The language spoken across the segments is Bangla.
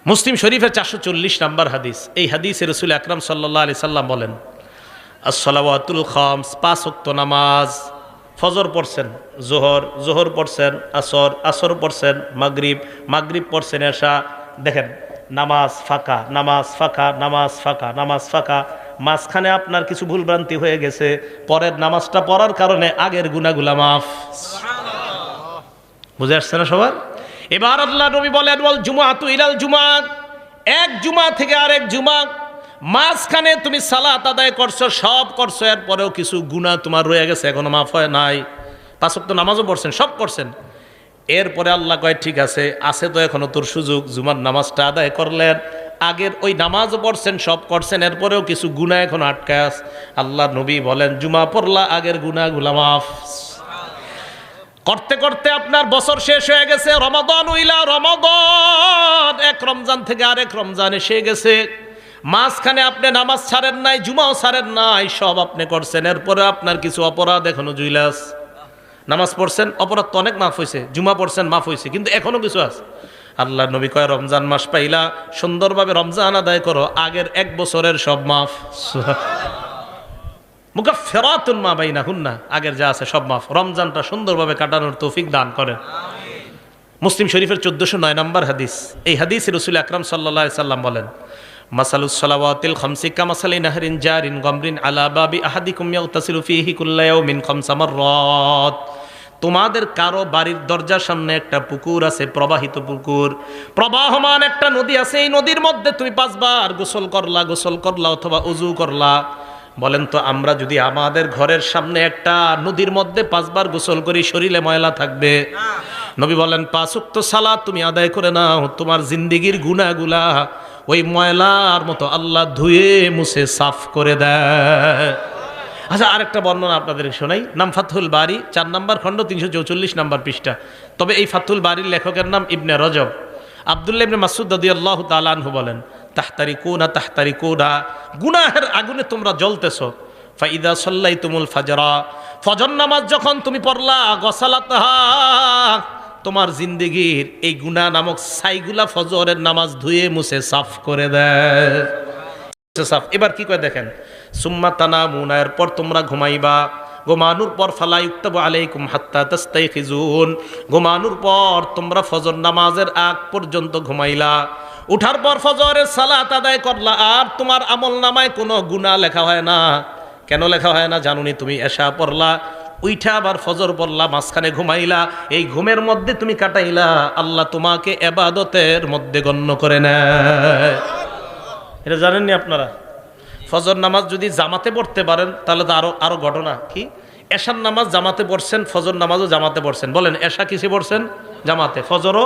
মুসলিম শরীফের 440 নম্বর হাদিস। এই হাদিসে রাসূল আকরাম সাল্লাল্লাহু আলাইহি সাল্লাম বলেন, as-salawatul khams, 5 ওয়াক্ত নামাজ। ফজর পড়ছেন, জোহর পড়ছেন, আসর পড়ছেন, মাগরিব পড়ছেন, এশা। দেখেন নামাজ ফাঁকা, নামাজ ফাঁকা, নামাজ ফাঁকা, নামাজ ফাঁকা। মাঝখানে আপনার কিছু ভুলভ্রান্তি হয়ে গেছে, পরের নামাজটা পড়ার কারণে আগের গুনাহগুলা মাফ। বুঝে আসছে না সবার? এবার আল্লাহ নবী বলেন, ওয়াল জুমআতু ইলাল জুমআ, এক জুমা থেকে আরেক জুমা, মাঝখানে তুমি সালাত আদায় করছো, সব করছো, এরপরেও কিছু গুনাহ তোমার রয়ে গেছে, এখনো মাফ হয় নাই। 5 ওয়াক্ত নামাজও পড়ছেন, সব করছেন, এরপরে আল্লাহ কয় ঠিক আছে তো এখনো তোর সুযোগ, জুমার নামাজটা আদায় করলেন, আগের ওই নামাজও পড়ছেন, সব করছেন, এরপরেও কিছু গুনাহ এখন আটকায় আছে। আল্লাহ নবী বলেন, জুমা পড়লা, আগের গুনাহগুলা মাফ। করতে করতে আপনার বছর শেষ হয়ে গেছে, রমাদান উইলা রমাদান, এক রমজান থেকে আরেক রমজান এসে গেছে, মাঝখানে আপনি নামাজ ছাড়েন নাই, জুমাও ছাড়েন নাই, সব আপনি করছেন, এরপরে আপনার কিছু অপরাধ এখনো জুইলাস। নামাজ পড়ছেন, অপরাধ তো অনেক মাফ হয়েছে, জুমা পড়ছেন মাফ হয়েছে, কিন্তু এখনো কিছু আছে। আল্লাহ নবী কয়, রমজান মাস পাইলা, সুন্দরভাবে রমজান আদায় করো, আগের 1 বছরের সব মাফ। মুকাফফিরাতুন মা বাইনাহুন্না, আগের যা আছে সব মাফ। রমজানটা সুন্দরভাবে কাটানোর তৌফিক দান করেন। মুসলিম শরীফের 1409 নম্বর হাদিস। এই হাদিসে রাসূল আকরাম সাল্লাল্লাহু আলাইহি সাল্লাম বলেন, মাসালুস সালাওয়াতিল খামসি কামাসালি নাহরিন জারিন গামরিন আলা বাবি আহাদিকুম ইয়াগতাসিলু ফীহি কুল্লা ইয়াউমিন 5 মাররাত। তোমাদের কারো বাড়ির দরজার সামনে একটা পুকুর আছে, প্রবাহিত পুকুর, প্রবাহমান একটা নদী আছে, এই নদীর মধ্যে তুমি 5 বার গোসল করলা অথবা ওযু করলা। বলেন তো আমরা যদি আমাদের ঘরের সামনে একটা নদীর মধ্যে 5 বার গোসল করি, শরীরে ময়লা থাকবে? নবী বলেন 5 ওয়াক্ত সালাত তুমি আদায় করে নাও, তোমার জিন্দেগির গুনাহগুলা ওই ময়লার মতো আল্লাহ ধুয়ে মুছে সাফ করে দেয়। আচ্ছা, আরেকটা বর্ণনা আপনাদের শোনাই। নাম ফাতহুল বারি, 4 নম্বর খণ্ড, 344 নম্বর পৃষ্ঠা। তবে এই ফাতহুল বারির লেখকের নাম ইবনে রজব। আব্দুল্লাহ ইবনে মাসউদ রাদিয়াল্লাহু তাআলা আনহু বলেন, তাহতারিকুনা, গুনাহের আগুনে তোমরা জ্বলতেছো। ফাইদা সাল্লাইতুমুল ফাজরা, ফজর নামাজ যখন তুমি পড়লা, গসালাতহা, তোমার জিন্দেগির এই গুনাহ নামক ছাইগুলা ফজরের নামাজ ধুয়ে মুছে সাফ করে দেয়। সাফ। এবার কি করে দেখেন, সুম্মা তানামুনা, এরপর তোমরা ঘুমাইবা, ঘুমানোর পর ফালা ইউক্তাবু আলাইকুম হাত্তা তাস্তাইখিজুন, ঘুমানোর পর তোমরা ফজর নামাজের আগ পর্যন্ত ঘুমাইলা, উঠার পর ফজরের সালাত আদায় করলা, আর তোমার আমল নামায় কোনো গুনাহ লেখা হয় না। কেন লেখা হয় না জানুনি? তুমি এশা পড়লা, উইঠা আবার ফজর পড়লা, মাঝখানে ঘুমাইলা, এই ঘুমের মধ্যে তুমি কাটাইলা, আল্লাহ তোমাকে ইবাদতের মধ্যে গণ্য করে নেয়। এটা জানেননি আপনারা? ফজর নামাজ যদি জামাতে পড়তে পারেন তাহলে তো আরো ঘটনা। কি, এশার নামাজ জামাতে পড়ছেন, ফজর নামাজও জামাতে পড়ছেন। বলেন এশা কিসে পড়ছেন? জামাতে, ফজরও।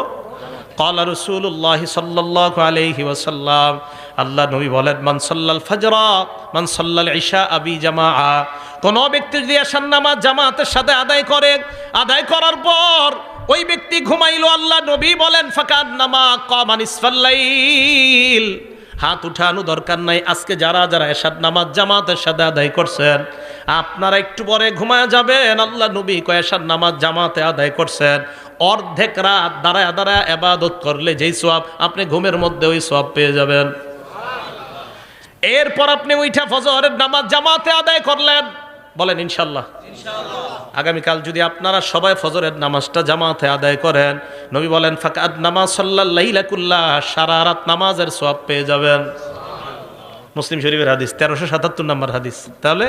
ক্বালা রাসূলুল্লাহ সাল্লাল্লাহু আলাইহি ওয়াসাল্লাম, আল্লাহ নবী বলেন, মান সাল্লাল ফাজরা মান সাল্লাল ইশা আবি জামাআ, কোন ব্যক্তি যদি এশার নামাজ জামাতের সাথে আদায় করার পর ওই ব্যক্তি ঘুমাইলো, আল্লাহ নবী বলেন, ফাকান্নামা কামা নিসফাল লাইল। হাত উঠানো দরকার নাই। আজকে যারা এশার নামাজ জামাতের সাথে আদায় করছেন, আপনারা একটু পরে ঘুমায় যাবেন। আল্লাহ নবী কয়, এশার নামাজ জামাতে আদায় করছেন, অর্ধেক রাত দাঁড়ায় ইবাদত করলে যেই সওয়াব, আপনি ঘুমের মধ্যে ওই সওয়াব পেয়ে যাবেন। এরপর আপনি উঠা ফজরের নামাজ জামাতে আদায় করলেন, বলেন ইনশাআল্লাহ। আগামীকাল যদি আপনারা সবাই ফজরের নামাজটা জামাতে আদায় করেন, নবী বলেন, ফাকাদ নামাজ সাল্লাল লাইলা কুল্লাহ, সারা রাত নামাজের সওয়াব পেয়ে যাবেন। মুসলিম শরীফের হাদিস, 1377 নম্বর হাদিস। তাহলে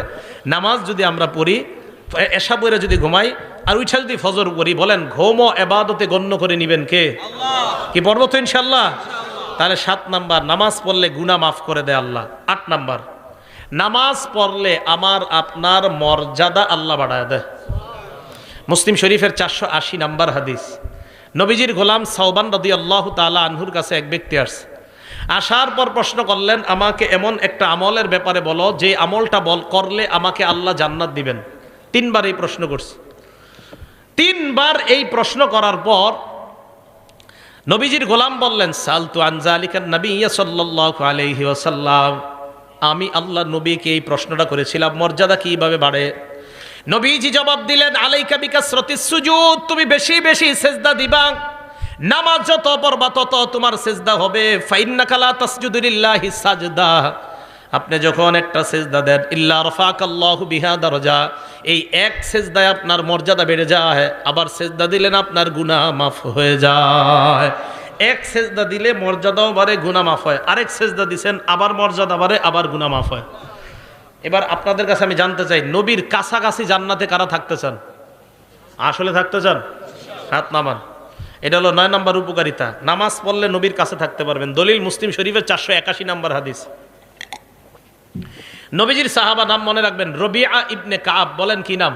নামাজ যদি আমরা পড়ি, এশা পড়ে যদি ঘুমাই, আর উঠা যদি ফজর পড়ি, বলেন ঘুম ও ইবাদতে গণ্য করে নিবেন কে? আল্লাহ। কি পড়বো তো ইনশাআল্লাহ? তাহলে 7 নাম্বার, নামাজ পড়লে গুনাহ মাফ করে দেয় আল্লাহ। 8 নাম্বার, নামাজ পড়লে আমার আপনার মর্যাদা আল্লাহ বাড়ায় দেয়। মুসলিম শরীফের 480 নম্বর হাদিস। নবীজির গোলাম সাওবান রাদিয়াল্লাহু তাআলা আনহুর কাছে এক ব্যক্তি আসছে। আসার পর প্রশ্ন করলেন, আমাকে এমন একটা আমলের ব্যাপারে বলো যে আমলটা করলে আমাকে আল্লাহ জান্নাত দিবেন। 3 বার এই প্রশ্ন করছে। 3 বার এই প্রশ্ন করার পর নবীজির গোলাম বললেন, সালতু আন যালিকান নবিয়্য সাল্লাল্লাহু আলাইহি ওয়াসাল্লাম, আমি আল্লাহ নবীকে এই প্রশ্নটা করেছিলাম, মর্যাদা কিভাবে বাড়ে। নবীজি জবাব দিলেন, আলাইকা বিকাসরাতিস সুজুদ, তুমি বেশি বেশি সিজদা দিবা। নামাজ যত পড়বা তত তোমার সেজদা হবে। ফাইন্নাকা লা তাসজুদু লিল্লাহি সাজদা, আপনি যখন একটা সেজদা দেন, ইল্লা রাফাকাল্লাহু বিহা দারাজা, এই এক সেজদায় আপনার মর্যাদা বেড়ে যায়। আবার সেজদা দিলেন আপনার গুনাহ মাফ হয়ে যায়। এক সেজদা দিলে মর্যাদাও বাড়ে, গুনাহ মাফ হয়। আরেক সেজদা দিছেন, আবার মর্যাদা বাড়ে, আবার গুনাহ মাফ হয়। এবার আপনাদের কাছে আমি জানতে চাই, নবীর কাছাকাছি জান্নাতে কারা থাকতে চান? আসলে থাকতে চান? হাত নামান। এটা হলো 9 নম্বর উপকারিতা। নামাজ পড়লে নবীর কাছে থাকতে পারবেন। দলিল মুসলিম শরীফের 481 নম্বর হাদিস। নবীজির সাহাবা নাম মনে রাখবেন, রবিআ ইবনে কাব। বলেন কি নাম?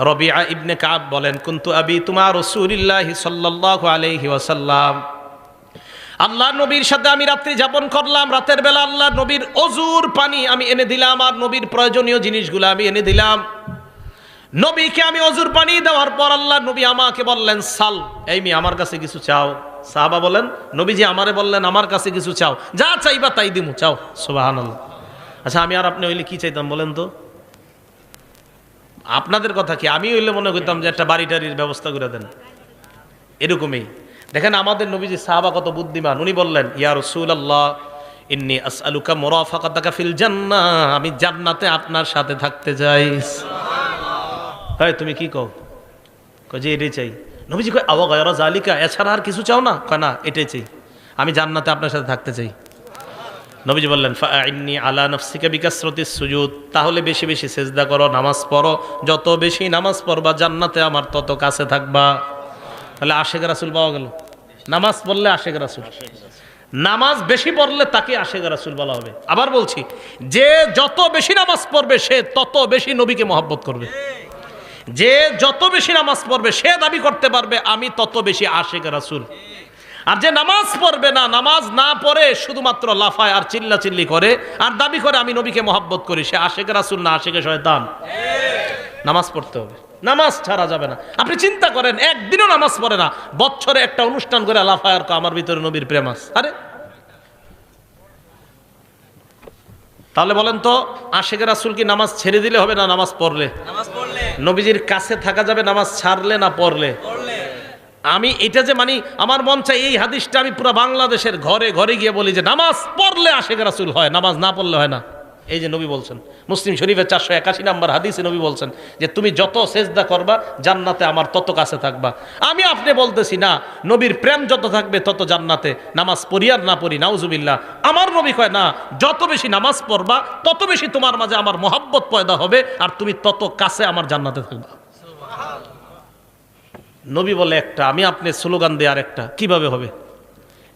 রবিআ ইবনে কাব বলেন, কুনতু আবিতুমা রাসূলিল্লাহি সাল্লাল্লাহু আলাইহি ওয়াসাল্লাম, আল্লাহ নবীর সাথে আমি রাত্রি যাপন করলাম। রাতের বেলা আল্লাহ নবীর অজুর পানি আমি এনে দিলাম, আর নবীর প্রয়োজনীয় জিনিসগুলো আমি এনে দিলাম। নবীকে আমি অজুর পানি দেওয়ার পর আল্লাহ নবী আমাকে বললেন, সাল, এই মেয়ে আমার কাছে কিছু চাও। সাহাবা বলেন, নবীজি আমারে বললেন আমার কাছে কিছু চাও, যা চাইবা তাই দিমু, চাও। সুবহানাল্লাহ। আচ্ছা, আমি আর আপনি হইলে কি চাইতাম বলেন তো? আপনাদের কথা কি, আমি হইলে মনে করতাম যে একটা বাড়ি টাড়ির ব্যবস্থা করে দেন, এরকমই। দেখেন আমাদের নবীজি সাহাবা কত বুদ্ধিমান। উনি বললেন, ইয়া রাসূলুল্লাহ ইন্নী আসআলুকা মুরাফাকাতাকা ফিল জান্নাহ, আমি জান্নাতে আপনার সাথে থাকতে চাই। হয় তুমি কি কও? কয় যে এটাই চাই। নবীজি কয় আওয়া গায়রা জালিকা, এছাড়া আর কিছু চাও না? কয় না, এটাই চাই, আমি জান্নাতে আপনার সাথে থাকতে চাই। নবীজি বললেন, ফাআইন্নী আলা নাফসিকা বিকাসরাতিস সুজুদ, তাহলে বেশি বেশি সেজদা করো, নামাজ পড়ো। যত বেশি নামাজ পড়বা জান্নাতে আমার তত কাছে থাকবা। তাহলে আশেক রাসূল পাওয়া গেল। নামাজ পড়লে আশেক রাসূল, নামাজ বেশি পড়লে তাকে আশেক রাসূল বলা হবে। আবার বলছি, যে যত বেশি নামাজ পড়বে সে তত বেশি নবীকে মহব্বত করবে। যে যত বেশি নামাজ পড়বে সে দাবি করতে পারবে আমি তত বেশি আশেক রাসূল। আর যে নামাজ পড়বে না, নামাজ না পড়ে শুধুমাত্র লাফায় আর চিল্লাচিল্লি করে আর দাবি করে আমি নবীকে মহব্বত করি, সে আশেক রাসূল না, আশেকে শয়তান। নামাজ পড়তে হবে, নামাজ ছাড়া যাবে না। আপনি চিন্তা করেন, একদিনও নামাজ পড়ে না, বছরে একটা অনুষ্ঠান করে লাফায় আর আমার ভিতরে নবীর প্রেম আছে। আরে তাহলে বলেন তো, আশেক রাসূল কি নামাজ ছেড়ে দিলে হবে না নামাজ পড়লে? নবীজির কাছে থাকা যাবে নামাজ ছাড়লে না পড়লে? আমি এটা যে মানি, আমার মন চাই এই হাদিসটা আমি পুরো বাংলাদেশের ঘরে ঘরে গিয়ে বলি যে নামাজ পড়লে আশেক রাসূল হয়, নামাজ না পড়লে হয় না। এই যে নবী বলছেন, মুসলিম শরীফের 481 নম্বর হাদিসে নবী বলছেন যে তুমি যত সেজদা করবা জান্নাতে আমার তত কাছে থাকবা। আমি আপনি বলতেছি না, নবীর প্রেম যত থাকবে তত জান্নাতে, নামাজ পড়ি আর না পড়ি নাউজুবিল্লাহ। আমার নবী কয় না, যত বেশি নামাজ পড়বা তত বেশি তোমার মাঝে আমার মহব্বত পয়দা হবে আর তুমি তত কাছে আমার জান্নাতে থাকবা। নবী বলে একটা, আমি আপনি স্লোগান দিয়ে আর একটা, কিভাবে হবে?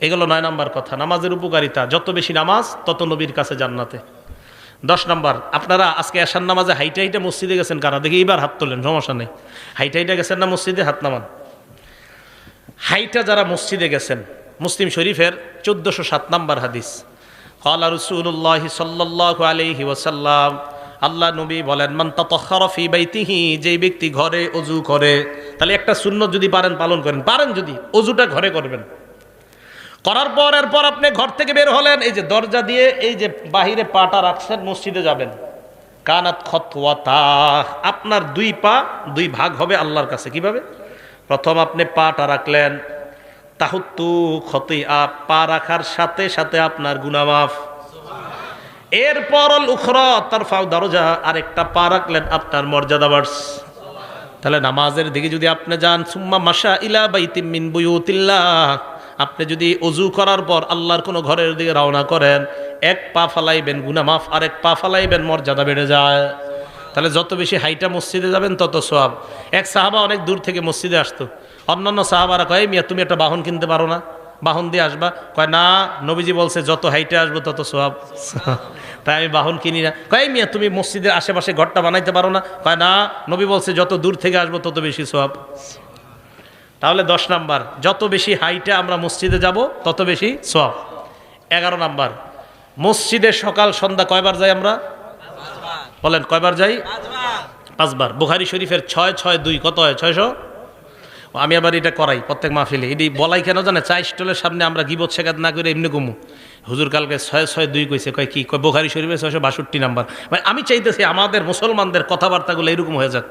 এগুলো 9 নম্বর কথা, নামাজের উপকারিতা। যত বেশি নামাজ তত নবীর কাছে জান্নাতে। 10 নম্বর, আপনারা আজকে এশার নামাজে হাইটা হাইটা মসজিদে গেছেন কারা? দেখি এইবার হাত তোলেন, সমস্যা নেই। হাইটা হাইটা গেছেন না মসজিদে? হাত নামান। হাইটা যারা মসজিদে গেছেন, মুসলিম শরীফের 1407 নম্বর হাদিস, ক্বালা রাসূলুল্লাহ সাল্লাল্লাহু আলাইহি ওয়াসাল্লাম, আল্লাহ নবী বলেন, মান তাতাহহারা ফি বাইতিহি, যেই ব্যক্তি ঘরে ওযু করে। তাহলে একটা সুন্নত যদি পারেন পালন করেন, পারেন যদি ওযুটা ঘরে করবেন। করার পর এরপর আপনি ঘর থেকে বের হলেন, এই যে দরজা দিয়ে এই যে বাহিরে পাটা রাখছেন, মসজিদে যাবেন। কানাত খতওয়াতা, আপনার 2 পা 2 ভাগ হবে আল্লাহর কাছে। কিভাবে? প্রথম আপনি পাটা রাখলেন, তাহুত্তু খতিয়া, পা রাখার সাথে সাথে আপনার গুনাহ মাফ। এরপর আল উখরা তারফাউ দারজা, আরেকটা পা রাখলেন, আপনার মর্যাদা বাড়ছে। তাহলে নামাজের দিকে যদি আপনি যান, সুম্মা মাশা ইলা বাইতিম মিন বুয়ুতিল্লাহ, আপনি যদি ওযু করার পর আল্লাহর কোনো ঘরের দিকে রওনা করেন, 1 পা ফালাইবেন গুনাহ মাফ, আর 1 পা ফালাইবেন মর্যাদা বেড়ে যায়। তাহলে যত বেশি হাইটা মসজিদে যাবেন তত সওয়াব। এক সাহাবা অনেক দূর থেকে মসজিদে আসতো, অন্যান্য সাহাবারা কয়, মিয়া তুমি একটা বাহন কিনতে পারো না, বাহন দিয়ে আসবা? কয় না, নবীজি বলছে যত হাইটে আসবো তত সওয়াব। তাই আমি বাহন কিনি না। কয় মিয়া তুমি মসজিদের আশেপাশে ঘরটা বানাইতে পারো না? কয় না, নবী বলছে যত দূর থেকে আসবো তত বেশি সওয়াব। তাহলে 10 নাম্বার, যত বেশি হাইটে আমরা মসজিদে যাব তত বেশি সওয়াব। 11 নাম্বার, মসজিদে সকাল সন্ধ্যা কয়বার যাই আমরা? বলেন কয়বার যাই? 5 বার। বুখারী শরীফের 662 কত হয়? 600। আমি আবার এটা করাই প্রত্যেক মাহফিলে। এটি বলাই কেন জানে? চা স্টলের সামনে আমরা গিবত শেখাত না করে এমনি কমু। হুজুর কালকে 662 কইছে, কয় কি? কয় বুখারী শরীফের 662 নাম্বার। মানে আমি চাইতেছি আমাদের মুসলমানদের কথাবার্তাগুলো এরকম হয়ে যাক।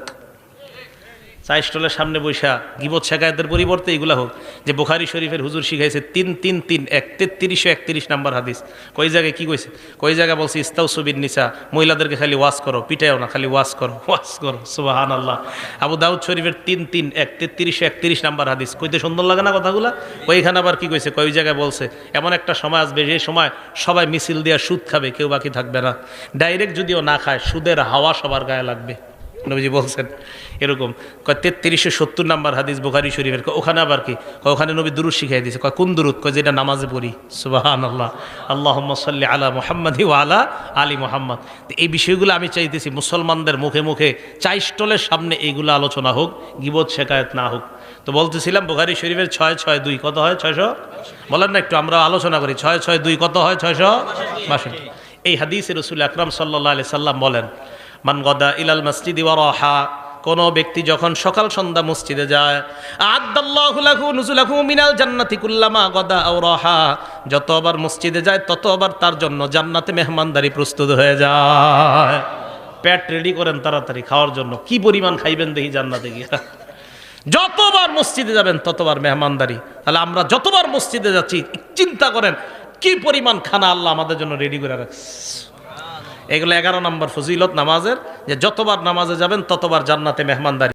চা স্টলের সামনে বৈশা গিবত শেখায়তের পরিবর্তে এগুলা হোক, যে বুখারী শরীফের হুজুর শিখাইছে ৩-৩-৩-১ 3331 নাম্বার হাদিস। কই জায়গায় কি কইছে? কই জায়গায় বলছে ইস্তাউসু বিন নিসা, মহিলাদেরকে খালি ওয়াজ করো, পিটায়ও না, খালি ওয়াজ করো, ওয়াজ করো। সুবহানাল্লাহ। আবু দাউদ শরীফের 3-3-1 3331 নাম্বার হাদিস। কইতে সুন্দর লাগে না কথাগুলা? ওইখানে আবার কি কইছে? কই জায়গায় বলছে এমন একটা সময় আসবে যে সময় সবাই মিছিল দিয়ে সুদ খাবে, কেউ বাকি থাকবে না। ডাইরেক্ট যদিও না খায়, সুদের হাওয়া সবার গায়ে লাগবে, নবীজি বলছেন। এরকম 3370 নাম্বার হাদিস বুখারী শরীফের। ওখানে আবার কি? ওখানে নবী দুরূদ শিখিয়ে দিয়েছে। কোন দুরূদ? যেটা নামাজে পড়ি। সুবহানাল্লাহ। আল্লাহুম্মা সাল্লি আলা মুহাম্মাদি ওয়া আলা আলি মুহাম্মাদ। এই বিষয়গুলো আমি চাইতেছি মুসলমানদের মুখে মুখে চা স্টলের সামনে এইগুলো আলোচনা হোক, গীবত শেখায়ত না হোক। তো বলতেছিলাম বুখারী শরীফের 662 কত হয়? 600 বলেন না একটু, আমরা আলোচনা করি। 662 কত হয়? 662। এই হাদিসে রাসূল আকরাম সাল্লাল্লাহু আলাইহি সাল্লাম বলেন, মান গাদা ইলাল মসজিদি ওয়া রাহা, কোন ব্যক্তি যখন সকাল সন্ধ্যা মসজিদে যায়, আ'আদাল্লাহু লাহু নুজুলাহু মিনাল জান্নাতি কুল্লামা গাদা আও রাহা, যতবার মসজিদে যায় ততবার তার জন্য জান্নাতে মেহমানদারি প্রস্তুত হয়ে যায়। পেট রেডি করেন তাড়াতাড়ি খাওয়ার জন্য। কি পরিমাণ খাইবেন দেখি জান্নাতে গিয়ে। যতবার মসজিদে যাবেন ততবার মেহমানদারি। তাহলে আমরা যতবার মসজিদে যাচ্ছি চিন্তা করেন কি পরিমাণ খানা আল্লাহ আমাদের জন্য রেডি করে রাখছে। এগুলো 11 নম্বর ফজিলত নামাজের, যে যতবার নামাজে যাবেন ততবার জান্নাতে মেহমানদারি।